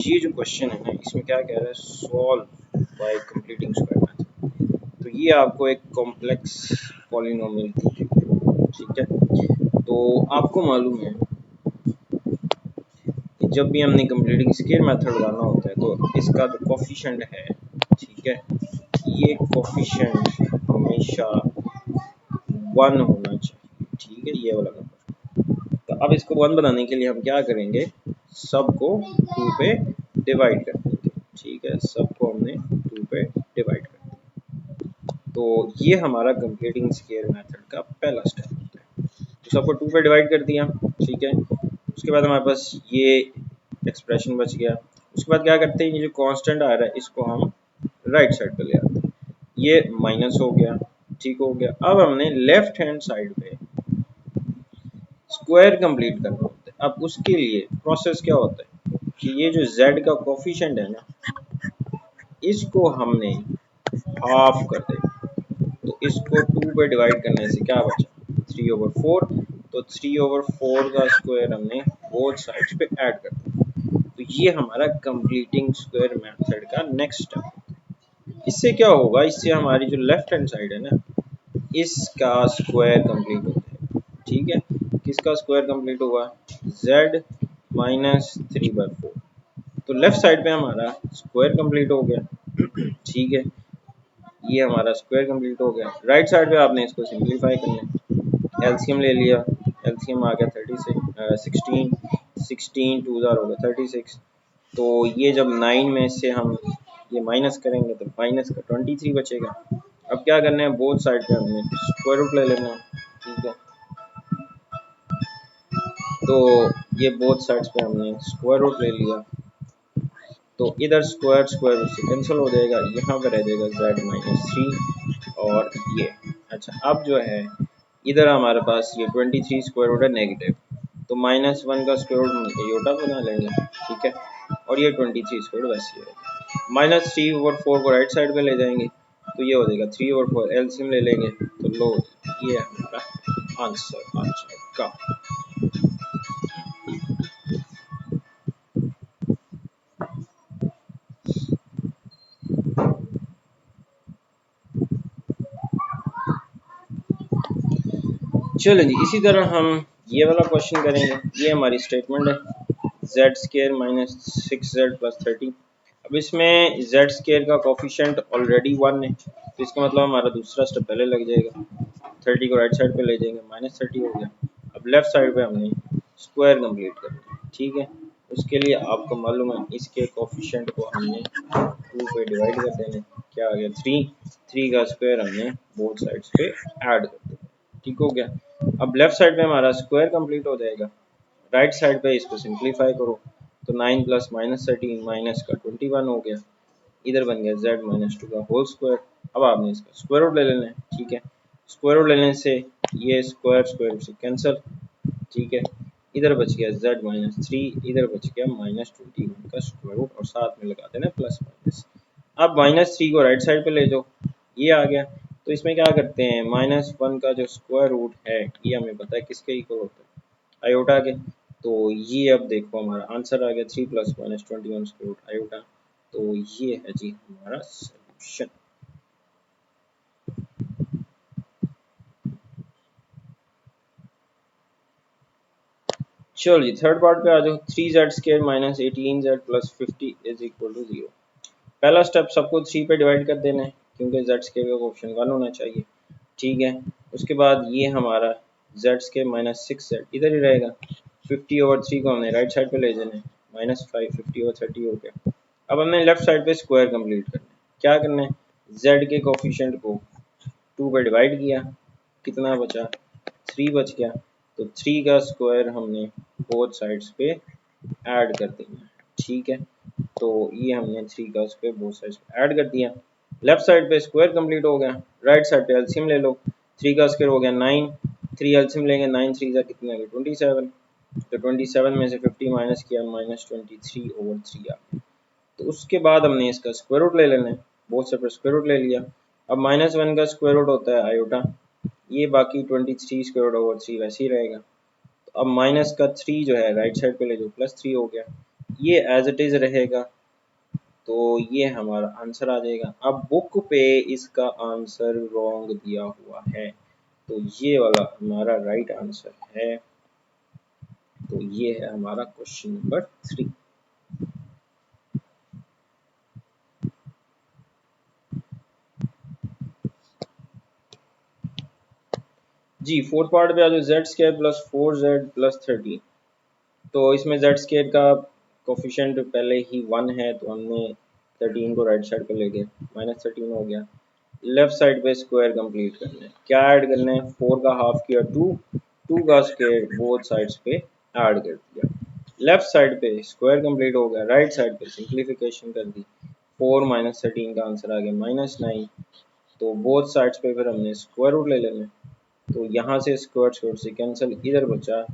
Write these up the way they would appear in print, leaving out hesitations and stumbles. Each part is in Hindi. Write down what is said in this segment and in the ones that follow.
ये जो क्वेश्चन है ना, इसमें क्या कह रहा है, solve by completing square method. तो ये आपको एक कॉम्प्लेक्स पॉलिनोमियल दी है, ठीक है। तो आपको मालूम है कि जब भी हमने कंप्लीटिंग स्क्वायर मेथड लगाना होता है तो इसका जो कोफिशिएंट है, ठीक है, ये कोफिशिएंट हमेशा 1 होना चाहिए, ठीक है, ये वाला नंबर। तो अब इसको 1 बनाने के लिए हम क्या करेंगे, सबको 2 पे डिवाइड कर देंगे, ठीक है, सबको हमने 2 पे डिवाइड कर दिया। तो ये हमारा कंप्लीटिंग स्क्वायर मेथड का पहला स्टेप होता है। तो सबको 2 पे डिवाइड कर दिया, ठीक है। उसके बाद हमारे पास ये एक्सप्रेशन बच गया। उसके बाद क्या करते हैं, ये जो कांस्टेंट आ रहा है इसको हम राइट साइड पे ले आते हैं, ये माइनस हो गया, ठीक हो गया। अब हमने लेफ्ट हैंड साइड पे स्क्वायर कंप्लीट करना होता है। अब उसके लिए प्रोसेस क्या होता है कि ये जो z का कोफिशिएंट है ना, इसको हमने हाफ कर देंगे। तो इसको 2 पे डिवाइड करने से क्या बचा, 3/4। तो 3/4 का स्क्वायर हमने बोथ साइड्स पे ऐड कर दिया। तो ये हमारा कंप्लीटिंग स्क्वायर मेथड का नेक्स्ट स्टेप है। इससे क्या होगा, इससे हमारी जो लेफ्ट हैंड साइड है ना, इसका स्क्वायर कंप्लीट हो जाएगा, ठीक है। किसका स्क्वायर कंप्लीट होगा, z माइनस 3/4। तो लेफ्ट साइड पे हमारा स्क्वायर कंप्लीट हो गया, ठीक है, ये हमारा स्क्वायर कंप्लीट हो गया। राइट साइड पे आपने इसको सिंपलीफाई करना है, एलसीएम ले लिया, एलसीएम आ गया 16, 16 2 हो गया 36। तो ये जब 9 में से हम ये माइनस करेंगे तो माइनस का 23 बचेगा। अब क्या करना है, बोथ साइड पे हमने स्क्वायर रूट ले लेना है, ठीक है। तो ये बोथ साइड्स पे हमने स्क्वायर रूट ले लिया, तो इधर स्क्वायर स्क्वायर रूट से कैंसिल हो जाएगा, यहाँ पर रह जाएगा z-3 और ये। अच्छा, अब जो है इधर हमारे पास ये 23 स्क्वायर रूट है नेगेटिव, तो -1 का स्क्वायर रूट हम आयोटा बना लेंगे, ठीक है। और ये 23 स्क्वायर रूट वैसे ही रहेगा। -3/4 को राइट साइड पे ले जाएंगे, तो ये हो जाएगा 3/4। एलसीएम ले लेंगे तो लो, ये हमारा आंसर आ जाएगा। चलो जी, इसी तरह हम ये वाला क्वेश्चन करेंगे। ये हमारी स्टेटमेंट है, z² माइनस 6z प्लस 30। अब इसमें z² का कोफिशिएंट ऑलरेडी 1 है, तो इसका मतलब हमारा दूसरा स्टेप पहले लग जाएगा। 30 को राइट साइड पे ले जाएंगे, -30 हो गया। अब लेफ्ट साइड पे हमने स्क्वायर कंप्लीट करना है, ठीक है। उसके लिए आपको मालूम है, इसके कोफिशिएंट को हमने 2 पे डिवाइड कर देना। क्या आ गया, 3 का स्क्वायर हमने बोथ साइड्स पे ऐड कर देना, ठीक हो गया। अब लेफ्ट साइड पे हमारा स्क्वायर कंप्लीट हो जाएगा। राइट साइड पे इसको सिंपलीफाई करो, तो 9 प्लस -13 माइनस का 21 हो गया। इधर बन गया z-2 का होल स्क्वायर। अब आपने इसका स्क्वायर रूट ले लेना है, ठीक है। स्क्वायर रूट लेने से ये स्क्वायर स्क्वायर रूट से कैंसिल, ठीक है। इधर बच गया z-3, इधर बच गया -21 का स्क्वायर रूट, और साथ में लगा देना प्लस माइनस। अब -3 को राइट साइड पे ले जाओ, ये आ गया। तो इसमें क्या करते हैं, -1 का जो स्क्वायर रूट है, ये हमें पता है किसके इक्वल होता है, आयोटा के। तो ये अब देखो हमारा आंसर आ गया 3 प्लस -21 स्क्वायर रूट आयोटा। तो ये है जी हमारा सोल्यूशन। चलो जी, थर्ड पार्ट पे आ जाओ। 3z² minus 18z plus 50 is equal to 0। पहला स्टेप, सबको 3 पे डिवाइड कर देना है, क्योंकि z² का ऑप्शन 1 होना चाहिए, ठीक है। उसके बाद ये हमारा z² माइनस 6z इधर ही रहेगा। 50/3 को हमने राइट साइड पे ले जाना है, -5 50/30 हो गया। अब हमने लेफ्ट साइड पे स्क्वायर कंप्लीट करना है। क्या करना है, z के कोफिशिएंट को 2 पे डिवाइड किया, कितना बचा, 3 बच गया। तो 3 का स्क्वायर हमने बोथ साइड्स पे ऐड कर देना है, ठीक है। तो ये हमने 3 का स्क्वायर बोथ साइड्स पे ऐड कर दिया। लेफ्ट साइड पे स्क्वायर कंप्लीट हो गया। राइट साइड पे एलसीएम ले लो, 3 का स्क्वायर हो गया 9, 3 एलसीएम लेंगे, 9 3 का कितना है 27। तो 27 में से 50 माइनस किया, -23/3 आ गया। तो उसके बाद हमने इसका स्क्वायर रूट ले लेना है, बोथ साइड पे स्क्वायर रूट ले लिया। अब -1 का स्क्वायर रूट होता है आयोटा, ये बाकी 23 स्क्वायर रूट ओवर 3 वैसे ही रहेगा। तो अब माइनस का 3 जो है राइट साइड पे ले जाओ, +3 हो गया। ये एज इट इज रहेगा, तो ये हमारा आंसर आ जाएगा। अब बुक पे इसका आंसर रॉन्ग दिया हुआ है, तो ये वाला हमारा राइट आंसर है। तो ये है हमारा क्वेश्चन नंबर 3। जी फोर्थ पार्ट पे आ जाओ। Z square plus 4z plus 30। तो इसमें जेड स्क्वायर का कोफिशिएंट पहले ही 1 है, तो हमने 13 को राइट साइड पे ले गए, -13 हो गया। लेफ्ट साइड पे स्क्वायर कंप्लीट करना है, क्या ऐड करना है, 4 का हाफ किया 2, 2 का स्क्वायर बोथ साइड्स पे ऐड कर दिया। लेफ्ट साइड पे स्क्वायर कंप्लीट हो गया, राइट साइड पे सिंप्लीफिकेशन कर दी, 4 -13 का आंसर आ गया -9। तो बोथ साइड्स पे फिर हमने स्क्वायर रूट ले लेना है, तो यहाँ से स्क्वायर स्क्वायर से कैंसिल, इधर बचा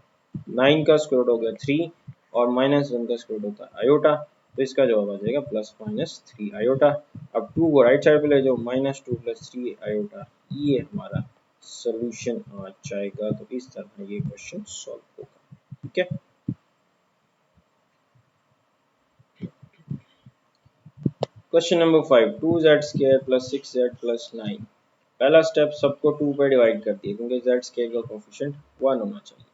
9 का स्क्वायर हो गया 3 और -1 का स्क्वायर होता है आयोटा, तो इसका जवाब आ जाएगा +-3 आयोटा। अब 2 को राइट साइड पे ले जाओ, -2 + 3 आयोटा, ये हमारा सोल्यूशन आ जाएगा। तो इस तरह ये क्वेश्चन सॉल्व होगा, ठीक है। Question number 5, 2z² + 6z + 9। पहला स्टेप सबको 2 पे डिवाइड कर दिया, क्योंकि z² का कोफिशिएंट 1 होना चाहिए।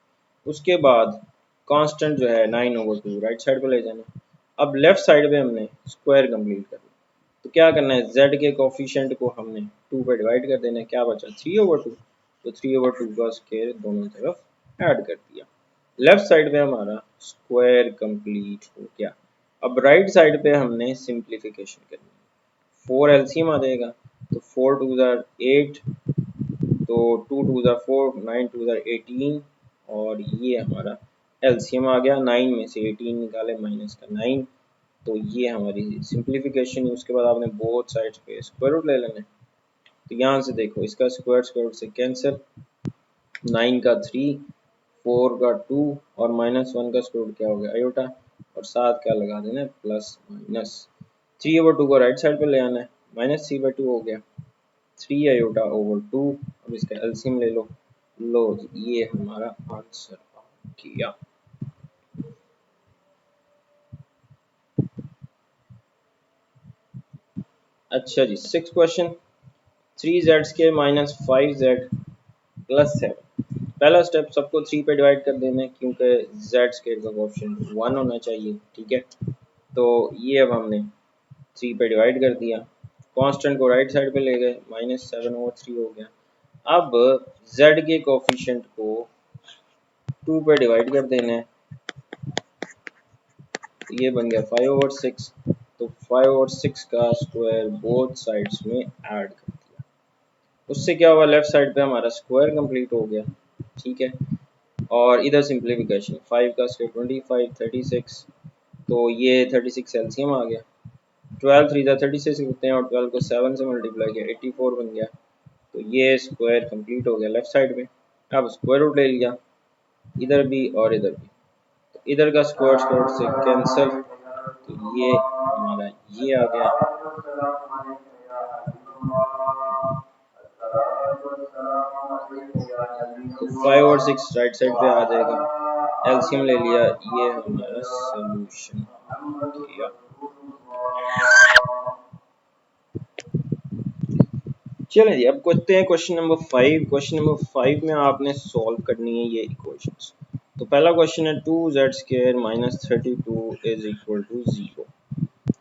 उसके बाद कांस्टेंट जो है 9/2 राइट साइड पे ले जाना। अब लेफ्ट साइड पे हमने स्क्वायर कंप्लीट करना, तो क्या करना है, z के कोफिशिएंट को हमने 2 पे डिवाइड कर देना है, क्या बचा 3/2, तो 3/2 का स्क्वायर दोनों तरफ ऐड कर दिया। लेफ्ट साइड पे हमारा स्क्वायर कंप्लीट हो गया। अब राइट साइड पे हमने सिंप्लीफिकेशन करनी है, 4 एलसीएम आ जाएगा, तो 4 2 8, तो 2 2 4, 9 2 18, और ये हमारा एलसीएम आ गया, 9 में से 18 निकाले माइनस का 9, तो ये हमारी सिंप्लीफिकेशन। उसके बाद आपने बोथ साइड्स पे स्क्वायर रूट ले लेना है, तो यहाँ से देखो इसका स्क्वायर स्क्वायर रूट से कैंसिल, 9 का 3, 4 का 2 और -1 का स्क्वायर रूट क्या हो गया आयोटा, और साथ क्या लगा देना है प्लस माइनस। 3/2 को राइट साइड पे ले आना है, -3/2 हो गया, 3 आयोटा/2। अब इसका एलसीएम ले लो, लो ये हमारा आंसर आ गया। अच्छा जी, 6 क्वेश्चन, 3z² - 5z + 7। पहला स्टेप सबको 3 पे डिवाइड कर देना है, क्योंकि z² का कोएफिशिएंट 1 होना चाहिए, ठीक है। तो ये अब हमने 3 पे डिवाइड कर दिया, कांस्टेंट को राइट साइड पे ले गए, -7/3 हो गया। अब z के कोएफिशिएंट को 2 पे डिवाइड कर देना है, ये बन गया 5/6, तो 5/6 का स्क्वायर बोथ साइड्स में ऐड कर दिया। उससे क्या हुआ, लेफ्ट साइड पे हमारा स्क्वायर कंप्लीट हो गया, ठीक है। और इधर सिंप्लीफिकेशन, 5 का स्क्वायर 25, 36, तो ये 36 एलसीएम आ गया, 12 3 36 होते हैं, और 12 को 7 से मल्टीप्लाई किया 84 बन गया। तो ये स्क्वायर कंप्लीट हो गया लेफ्ट साइड में। अब स्क्वायर रूट ले लिया, इधर भी और इधर भी, तो इधर का स्क्वायर स्क्वायर से कैंसिल, तो ये हमारा ये आ गया। तो 5/6 राइट साइड पे आ जाएगा, एलसीएम ले लिया, ये हमारा सोल्यूशन किया। चलें जी, अब करते हैं क्वेश्चन नंबर 5। क्वेश्चन नंबर 5 में आपने सॉल्व करनी है ये इक्वेशंस। तो पहला क्वेश्चन है 2z² - 32 = 0।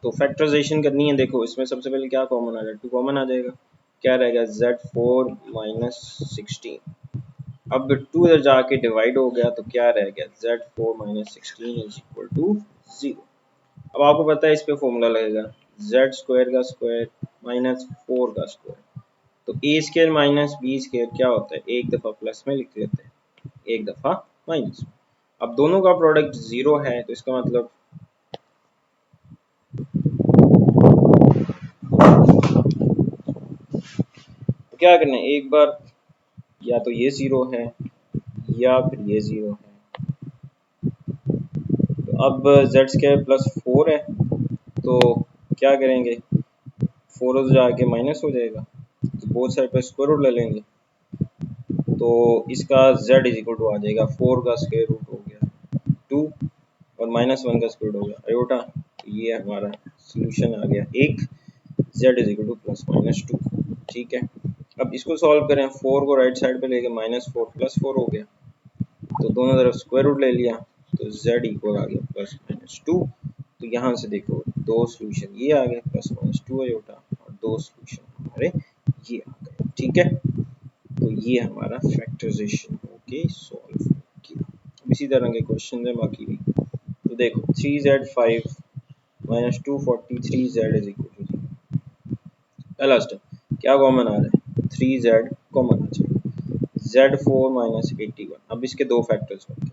तो फैक्टराइजेशन करनी है। देखो इसमें सबसे पहले क्या कॉमन आ जाएगा, 2 कॉमन आ जाएगा, क्या रहेगा z4 - 16। अब 2 इधर जाके डिवाइड हो गया, तो क्या रह गया, z4 - 16 = 0। अब आपको पता है इस पे फॉर्मूला लगेगा, z² का स्क्वायर -4 का स्क्वायर, तो a² - b² क्या होता है, एक दफ़ा प्लस में लिख लेते हैं, एक दफ़ा माइनस में। अब दोनों का प्रोडक्ट 0 है, तो इसका मतलब क्या करना है, एक बार या तो ये 0 है या फिर ये 0 है। तो अब z² + 4 है, तो क्या करेंगे, 4 उधर जाके माइनस हो जाएगा, तो बोथ साइड पे स्क्वायर रूट ले लेंगे, तो इसका z = आ जाएगा 4 का स्क्वायर रूट हो गया 2, और -1 का स्क्वायर रूट हो गया आयोटा। ये हमारा सोल्यूशन आ गया एक, z इज इक्वल टू +-2। ठीक है, अब इसको सॉल्व करें, 4 को राइट साइड पे लेके -4 +4 हो गया, तो दोनों तरफ स्क्वायर रूट ले लिया, तो z इक्वल आ गया +-2। तो यहाँ से देखो दो सोल्यूशन ये आ गए +-2 आयोटा, और दो सोल्यूशन हमारे ये आ गए। ठीक है, तो ये हमारा फैक्टराइजेशन होके सॉल्व किया। अब इसी तरह के क्वेश्चन है बाकी भी। तो देखो 3z5 -243z is equal to 0। पहला स्टेप क्या कॉमन आ रहा है, 3z कॉमन आ जाएगा, z4 -81। अब इसके दो फैक्टर्स होंगे,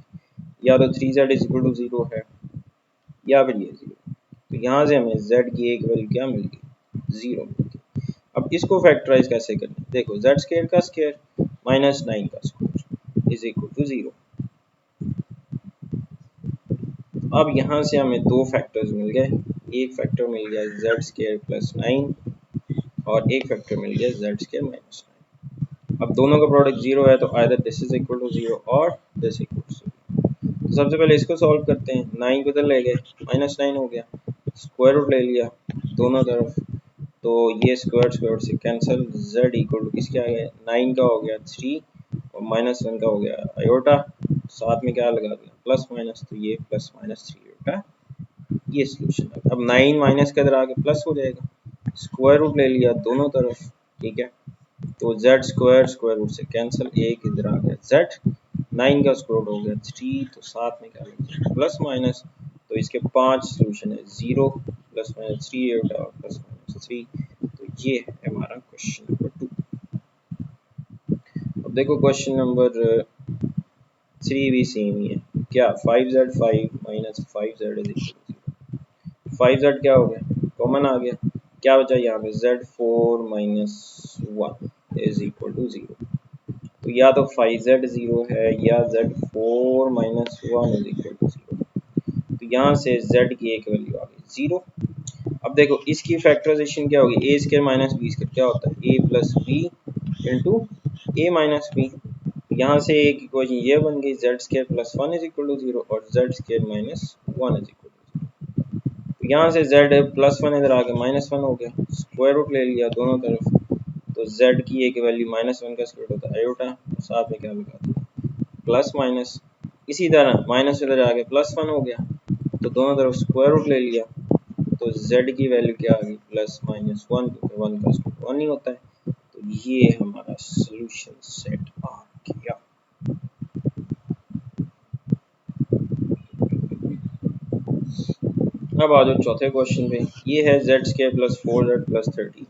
या तो 3z इज इक्वल टू 0 है या फिर ये 0। तो यहाँ से हमें z की एक वैल्यू क्या मिल गई, 0 मिल गई। अब इसको फैक्टराइज कैसे करना है, देखो z स्क्वायर का स्क्वायर -9 का स्क्वायर इज इक्वल टू 0। अब यहाँ से हमें दो फैक्टर्स मिल गए, एक फैक्टर मिल गया z स्क्वायर +9 और एक फैक्टर मिल गया z स्क्वायर -9। अब दोनों का प्रोडक्ट 0 है, तो either this is equal to 0 और दिस इक्वल टू 0। तो सबसे पहले इसको सॉल्व करते हैं, 9 को इधर ले गए, -9 हो गया, स्क्वायर रूट ले लिया दोनों तरफ, तो ये स्क्वायर स्क्वायर से कैंसिल, z इक्वल टू किसके आ गया, 9 का हो गया 3 और -1 का हो गया आयोटा, साथ में क्या लगा दिया प्लस माइनस, तो ये +-3 आयोटा, ये सोल्यूशन है। अब 9 माइनस के इधर आके प्लस हो जाएगा, स्क्वायर रूट ले लिया दोनों तरफ। ठीक है, तो z स्क्वायर स्क्वायर रूट से कैंसिल, एक इधर आ गया z, 9 का स्क्वायर रूट हो गया 3, तो साथ में क्या लग जाएगा प्लस माइनस, तो इसके 5 सोल्यूशन है, 0 +-3 और +-3। तो ये है हमारा क्वेश्चन नंबर 2। अब देखो क्वेश्चन नंबर 3 भी सेम ही है, क्या 5z5 -5z is equal to 0। 5z क्या हो गया, कॉमन आ गया, क्या बचा यहाँ पे z4 -1 इज इक्वल टू 0। तो या तो 5z 0 है या z4 -1 इज इक्वल टू 0। तो यहाँ से z की एक वैल्यू आ गई 0। अब देखो इसकी फैक्टराइजेशन क्या होगी, a square minus B square क्या होता है, a plus B into A minus B. यहाँ से एक इक्वेशन ये बन गई, z square +1 is equal to 0 और z square -1 is equal to 0। तो यहाँ से z +1 इधर आ गया -1 हो गया, स्क्वायर रूट ले लिया दोनों तरफ, तो z की एक वैल्यू -1 का स्क्वायर होता है आयोटा, और साथ में क्या लगा दिया प्लस माइनस। इसी तरह माइनस इधर आ गया +1 हो गया, तो दोनों तरफ स्क्वायर रूट ले लिया, तो z की वैल्यू क्या आ गई +-1, क्योंकि 1 का स्क्वायर 1 ही होता है। तो ये हमारा सोल्यूशन सेट आ गया। अब आ जाओ चौथे क्वेश्चन पे, ये है z² + 4z + 30।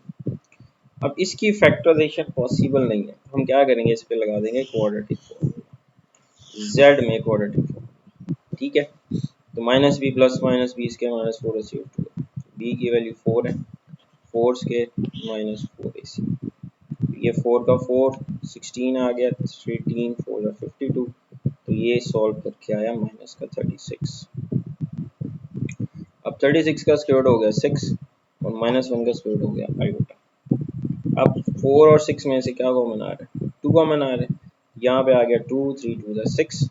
अब इसकी फैक्टराइजेशन पॉसिबल नहीं है, हम क्या करेंगे, इस पे लगा देंगे क्वाड्रेटिक फॉर्मूला, z में क्वाड्रेटिक फॉर्मूला। ठीक है, तो -b + -b square -4ac, b की वैल्यू 4 है, 4 स्क्वायर -4ac, ये 4 का 4 16 आ गया, 13 4 52, तो ये सॉल्व करके आया माइनस का 36। अब 36 का स्क्वायर रूट हो गया 6 और -1 का स्क्वायर रूट हो गया आयोटा। अब 4 और 6 में से क्या कॉमन आ रहा है, 2 कॉमन आ रहा है, यहाँ पे आ गया 2 3 2 6,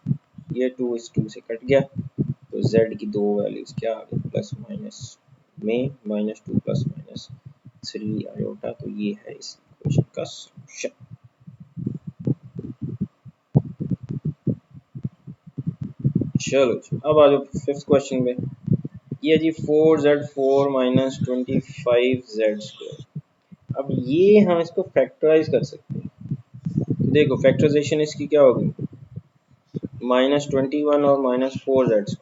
ये 2 इस 2 से कट गया, तो z की दो वैल्यूज क्या आ गई प्लस माइनस में -2 + -3 आयोटा। तो ये है इस इक्वेशन का सॉल्यूशन। चलो अब आ जाओ फिफ्थ क्वेश्चन पे, ये जी 4z4 -25z²। अब ये हम इसको फैक्टराइज कर सकते हैं, तो देखो फैक्टराइजेशन इसकी क्या होगी, -21 और -4z²,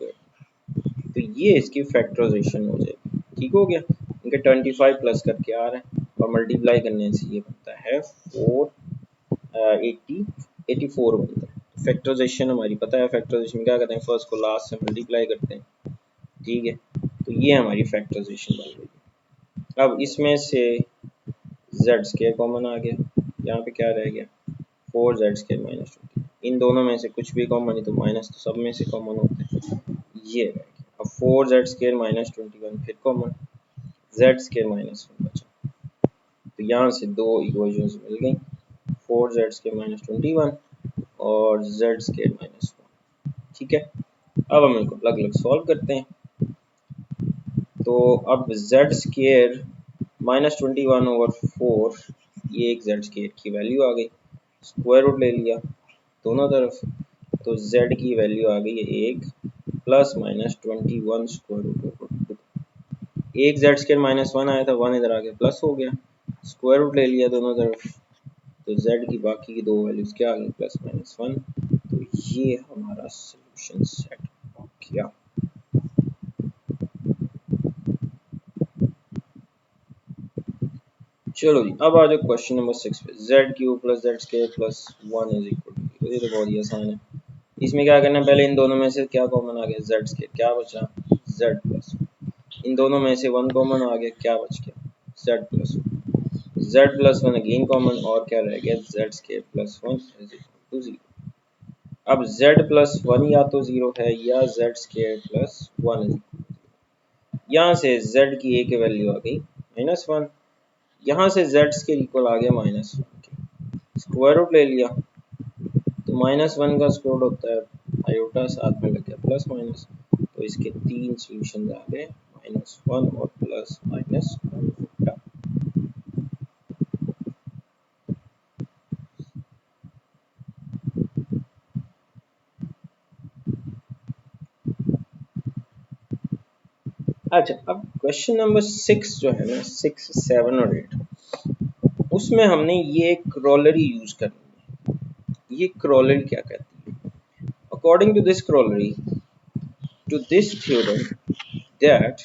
तो ये इसकी फैक्टराइजेशन हो जाएगी। ठीक हो गया, इनके 25 प्लस करके आ रहा है और मल्टीप्लाई करने से ये बनता है 84 बनता है। फैक्टराइजेशन हमारी पता है, फैक्टराइजेशन क्या करते हैं, फर्स्ट को लास्ट से मल्टीप्लाई करते हैं। ठीक है, तो ये हमारी फैक्टराइजेशन बन गई। अब इसमें से z² कॉमन आ गया, यहाँ पे क्या रह गया 4z² -20, इन दोनों में से कुछ भी कॉमन है, तो माइनस तो सब में से कॉमन होता है, ये रह गया। अब 4z² -21 फिर कॉमन, z² -1 बचा, तो यहाँ से दो इक्वेशंस मिल गई, 4z² -21 और z² -1। ठीक है, अब हम इनको अलग अलग सॉल्व करते हैं। तो अब जेड स्केयर -21/4, ये एक जेड स्केयर की वैल्यू आ गई, स्क्वायर रूट ले लिया दोनों तरफ, तो z की वैल्यू आ गई है 1 प्लस माइनस 21 स्क्वायर रूट। एक जेड स्केयर -1 आया था, 1 इधर आ गया प्लस हो गया, स्क्वायर रूट ले लिया दोनों तरफ, तो z की बाकी की दो वैल्यूज क्या आ गई +-1। तो ये हमारा सोल्यूशन सेट हो गया। चलो जी, अब आ जाओ क्वेश्चन नंबर 6 पे। z³ + z² + 1 = 0। ये तो बहुत ही आसान है। इसमें क्या करना है, पहले इन दोनों में से क्या कॉमन आ गया, z², क्या बचा z+1। इन दोनों में से 1 कॉमन आ गया, क्या बच गया z+1। z+1 अगेन कॉमन, और क्या रह गया z² + 1 = 0। अब z+1 या तो 0 है या z² + 1 = 0। यहाँ से z की a की वैल्यू आ गई -1, यहाँ से z के इक्वल आ गया -1 के, स्क्वायर रूट ले लिया, तो -1 का स्क्वायर रूट होता है आयोटा, साथ में लग गया प्लस माइनस, तो इसके तीन सॉल्यूशन आ गए -1 और प्लस माइनस आयोटा। अच्छा, अब क्वेश्चन नंबर 6 जो है ना, 6, 7 और 8, उसमें हमने ये क्रॉलरी यूज करनी है। ये क्रॉलरी क्या कहती है? According to this corollary, to this theorem, that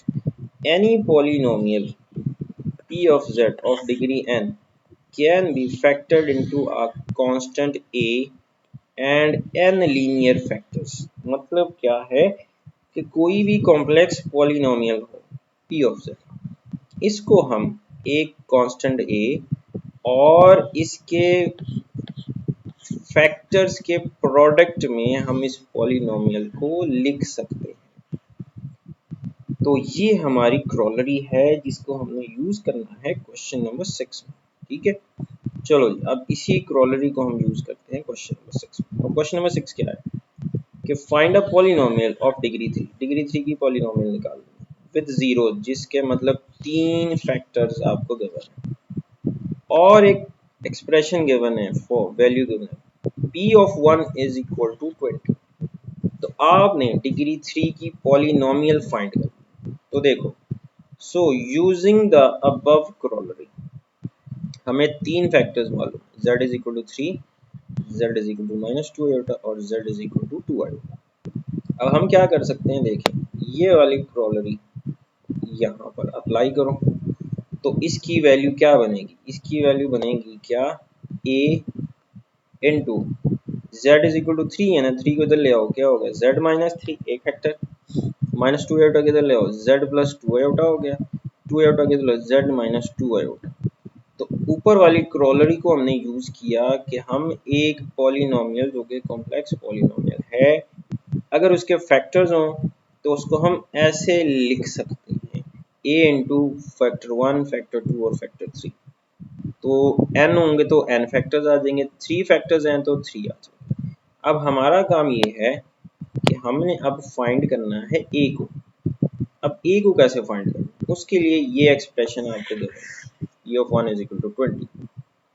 any polynomial p of z of degree n can be factored into a constant a and n linear factors। मतलब क्या है कि कोई भी कॉम्प्लेक्स पॉलिनोमियल हो p of z, इसको हम एक कांस्टेंट a और इसके फैक्टर्स के प्रोडक्ट में हम इस पॉलिनोमियल को लिख सकते हैं। तो ये हमारी क्रॉलरी है जिसको हमने यूज करना है क्वेश्चन नंबर 6 में। ठीक है, चलो जी, अब इसी क्रॉलरी को हम यूज करते हैं क्वेश्चन नंबर 6 में। और क्वेश्चन नंबर 6 क्या है कि find a polynomial of degree 3, degree 3 की पॉलिनोमियल निकाल विद 0, जिसके मतलब 3 फैक्टर्स आपको गिवन है और एक एक्सप्रेशन गिवन है फॉर वैल्यू गिवन है p of 1 = 20। तो आपने डिग्री 3 की पॉलिनोमियल फाइंड करनी। तो देखो, सो यूजिंग द अबव क्रॉलरी, हमें 3 फैक्टर्स मालूम, z = 3, z = -2 आयोटा और z = 2 आयोटा। अब हम क्या कर सकते हैं, देखें ये वाली क्रॉलरी यहाँ पर अप्लाई करो, तो इसकी वैल्यू क्या बनेगी, इसकी वैल्यू बनेगी क्या a इंटू z = 3 है ना, 3 को इधर ले आओ, क्या होगा z - 3, एक फैक्टर, -2 आयोटा किधर ले आओ, z + 2 आयोटा हो गया, 2 आयोटा किधर ले आओ, z - 2 आयोटा। तो ऊपर वाली क्रॉलरी को हमने यूज किया कि हम एक पॉलिनोमियल जो कि कॉम्प्लेक्स पॉलिनोमियल है, अगर उसके फैक्टर्स हों तो उसको हम ऐसे लिख सकते हैं a इंटू फैक्टर 1, फैक्टर 2 और फैक्टर 3। तो n होंगे तो n फैक्टर्स आ जाएंगे, 3 फैक्टर्स हैं तो 3 आ जाएंगे। अब हमारा काम ये है कि हमने अब फाइंड करना है a को। अब a को कैसे फाइंड करना, उसके लिए ये एक्सप्रेशन आपको दे दें e of 1 = 20।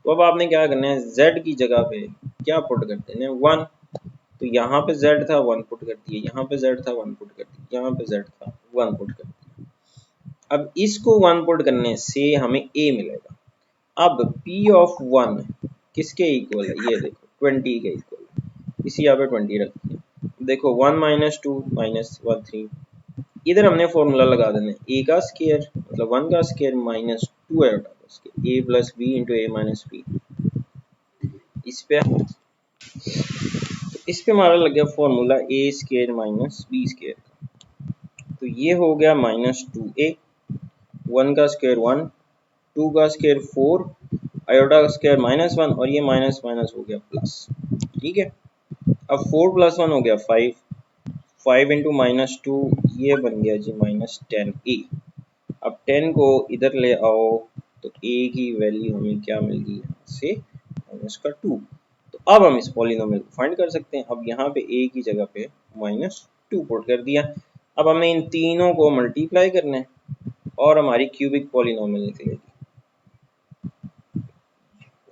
तो अब आपने क्या करना है, z की जगह पे क्या पुट कर देना है 1, तो यहाँ पे z था 1 पुट कर दिए, यहाँ पे z था 1 पुट कर दिए, यहाँ पे z था 1 पुट कर दिया। अब इसको 1 पुट करने से हमें a मिलेगा। अब p of 1 किसके इक्वल है, ये देखो 20 के इक्वल है, इसी यहाँ पे 20 रख दिया। देखो 1 - 2 - 1 3, इधर हमने फॉर्मूला लगा देना है a का स्क्वायर मतलब 1 का स्क्वायर -2 आयोटा का square, a + b × a - b। इस पे हमारा लग गया फॉर्मूला a² - b²। तो ये हो गया -2a, 1 का स्क्वायर 1, 2 का स्क्वायर 4, आयोटा का स्क्वायर -1 और ये माइनस माइनस हो गया प्लस। ठीक है, अब 4 + 1 हो गया 5, 5 × -2 ये बन गया जी -10a। अब 10 को इधर ले आओ तो a की वैल्यू हमें क्या मिल गई, यहाँ से -2। तो अब हम इस पॉलिनोमियल को फाइंड कर सकते हैं। अब यहाँ पे a की जगह पे -2 2 पुट कर दिया। अब हमें इन तीनों को मल्टीप्लाई करना है और हमारी क्यूबिक पॉलिनोमियल निकलेगी।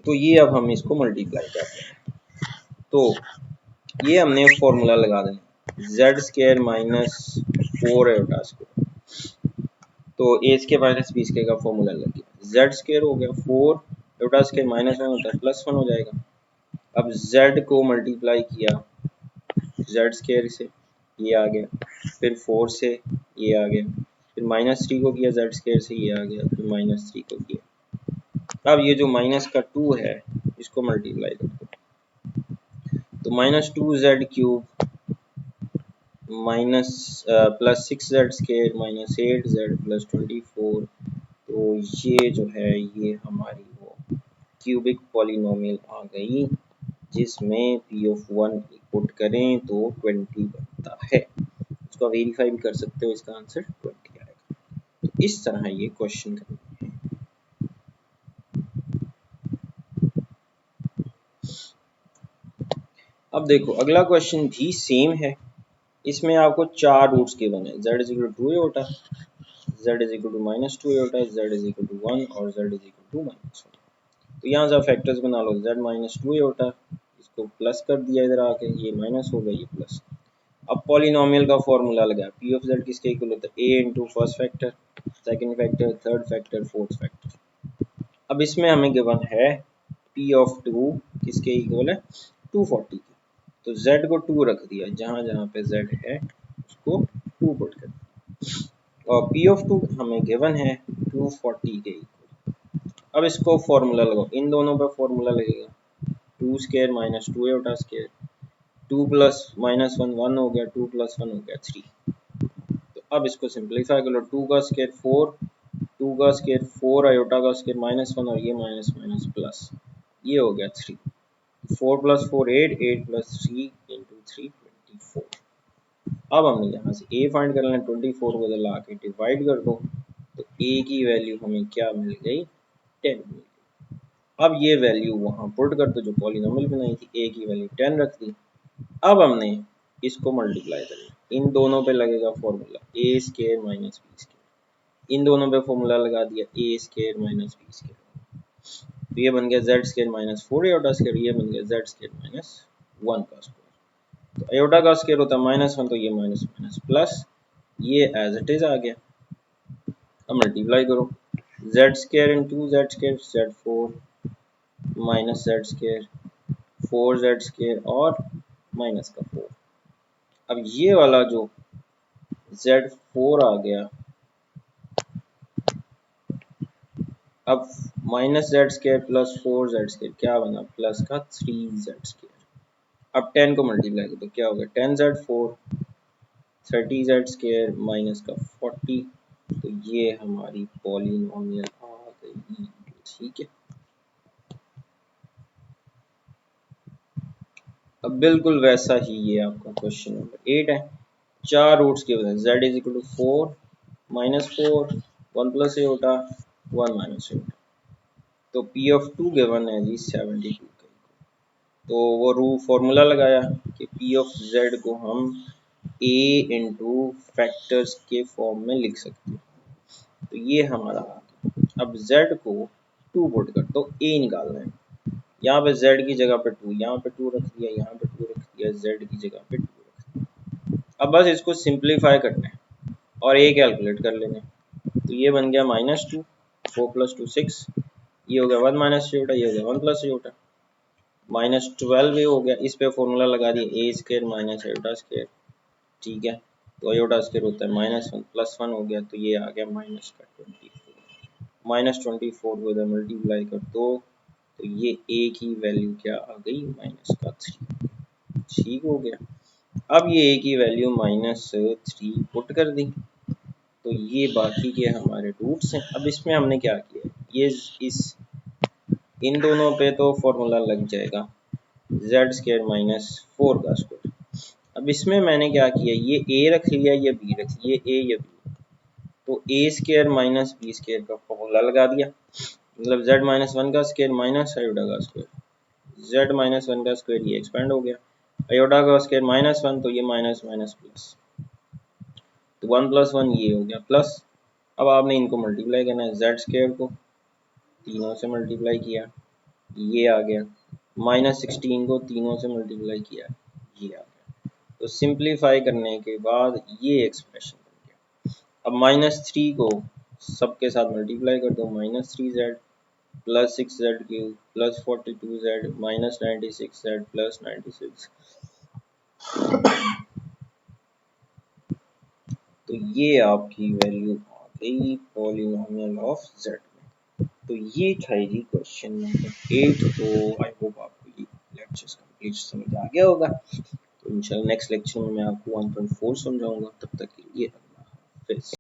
तो ये अब हम इसको मल्टीप्लाई करते हैं, तो ये हमने फॉर्मूला लगा देना, Z square minus 4 iota square, तो ए स्क्वायर माइनस बी स्क्वायर का फॉर्मूला लग गया। जेड स्क्वायर हो गया 4 आयोटा स्क्वायर माइनस 1 होता है प्लस 1 हो जाएगा। अब जेड को मल्टीप्लाई किया जेड स्क्वायर से, ये आ गया, फिर 4 से ये आ गया, फिर -3 को किया जेड स्क्वायर से, ये आ गया, फिर -3 को किया। अब ये जो माइनस का 2 है इसको मल्टीप्लाई कर दो, तो -2z³ minus plus 6z square minus 8z plus 24, तो ये जो है ये हमारी वो क्यूबिक पॉलिनोमियल आ गई, जिसमें p ऑफ 1 पुट करें तो 20 बनता है। इसको वेरीफाई भी कर सकते हो, इसका आंसर 20 आएगा। तो इस तरह ये क्वेश्चन करना है। अब देखो अगला क्वेश्चन भी सेम है, इसमें आपको 4 रूट्स गिवन है, z is equal to 2 iota, z is equal to -2 iota, z is equal to 1 और z इज इक्वल टू -1। तो यहाँ से फैक्टर्स बना लो, z -2 आयोटा, इसको प्लस कर दिया इधर आके, ये माइनस हो गया, ये प्लस। अब पॉलिनोमियल का फॉर्मूला लगा, p ऑफ z किसके इक्वल होता है, a into first factor, second factor, third factor, fourth factor. अब इसमें हमें गिवन है p ऑफ 2 किसके इक्वल है, 240 के, तो z को 2 रख दिया, जहां जहां पे z है उसको 2 पुट कर दिया, और p ऑफ 2 हमें गिवन है 240 के इक्वल। अब इसको फॉर्मूला लगाओ, इन दोनों पे फॉर्मूला लगेगा, 2 square minus 2 iota square, 2 plus -1 1 हो गया, 2 प्लस 1 हो गया 3। तो अब इसको सिंप्लीफाई कर लो, 2 का स्क्वायर 4, 2 का स्क्वायर 4 आयोटा का स्क्वायर -1 और ये माइनस माइनस प्लस, ये हो गया 3, 4 प्लस 4 8, 8 प्लस 3 इंटू 3 24। अब हमने यहाँ से a फाइंड कर लेना, 24 को ला के डिवाइड कर दो, तो a की वैल्यू हमें क्या मिल गई, 10 मिल गई। अब ये वैल्यू वहाँ पुट कर दो जो पॉलिनोमियल बनाई थी, a की वैल्यू 10 रख दी। अब हमने इसको मल्टीप्लाई करना, इन दोनों पे लगेगा formula a square minus b square, इन दोनों पे फॉर्मूला लगा दिया a square minus b square, तो ये बन गया z square minus 4 iota square, ये बन गया z स्क्वायर माइनस 1 का स्क्वायर। तो आयोटा का स्क्वायर होता है -1, तो ये माइनस माइनस प्लस, ये एज इट इज आ गया। अब मल्टीप्लाई करो, z square into z square, z4 minus z square 4z square और माइनस का 4। अब ये वाला जो z4 आ गया, अब minus z square plus 4z square क्या बना, प्लस का 3z स्क्वायर। अब 10 को मल्टीप्लाई करो तो क्या होगा, 10z4 30z स्क्वायर माइनस का 40, तो ये हमारी पॉलिनोमियल आ गई। ठीक है, अब बिल्कुल वैसा ही ये आपका क्वेश्चन नंबर 8 है, 4 रूट्स के बजाय z is equal to 4 -4 1 plus iota 1 minus iota, तो p ऑफ 2 गिवन है जी 72 का। तो वो फॉर्मूला लगाया कि p ऑफ z को हम a इंटू फैक्टर्स के फॉर्म में लिख सकते हैं, तो ये हमारा आ गया। अब z को 2 पुट कर तो a निकालना है, यहाँ पे z की जगह पे 2, यहाँ पे 2 रख दिया, यहाँ पे 2 रख दिया, z की जगह पे 2 रख दिया। अब बस इसको सिंप्लीफाई करना है और a कैलकुलेट कर लेना है, तो ये बन गया -2, 4 प्लस 2 6, ये हो गया 1 माइनस आयोटा, ये हो गया 1 प्लस आयोटा, -12 ये हो गया, इस पे फॉर्मूला लगा दिया a square minus iota square. ठीक है, तो आयोटा स्क्वायर होता है -1 प्लस 1 हो गया, तो ये आ गया माइनस का 24, -24 को इधर मल्टीप्लाई कर दो, तो ये a की वैल्यू क्या आ गई, माइनस का 3। ठीक हो गया, अब ये a की वैल्यू -3 पुट कर दी, तो ये बाकी के हमारे रूट्स हैं। अब इसमें हमने क्या किया, ये इस इन दोनों पे तो फॉर्मूला लग जाएगा z स्क्वायर माइनस 4 का स्क्वायर। अब इसमें मैंने क्या किया, ये a रख लिया, ये b रख लिया, ये a ये b, तो a square minus b square का फॉर्मूला लगा दिया, मतलब z माइनस 1 का स्क्वायर माइनस आयोटा का स्क्वायर, z माइनस 1 का स्क्वायर ये एक्सपेंड हो गया, आयोटा का स्क्वायर -1 तो ये माइनस माइनस प्लस, तो 1 प्लस 1 ये हो गया प्लस, अब आपने इनको मल्टीप्लाई करना है, जेड स्क्वायर को तीनों से मल्टीप्लाई किया ये आ गया, -16 को तीनों से मल्टीप्लाई किया ये आ गया। तो सिंप्लीफाई करने के बाद ये एक्सप्रेशन बन गया। अब -3 को सबके साथ मल्टीप्लाई कर दो, -3z plus 6z cube plus 42z minus 96z plus 96। तो ये आपकी वैल्यू आ गई पॉलिनोमियल ऑफ z में। तो ये था जी क्वेश्चन नंबर 8। तो आई होप आपको ये लेक्चर्स कंप्लीट समझ आ गया होगा। तो इंशाल्लाह नेक्स्ट लेक्चर में मैं आपको 1.4 समझाऊंगा। तब तक के लिए अल्लाह हाफिज़।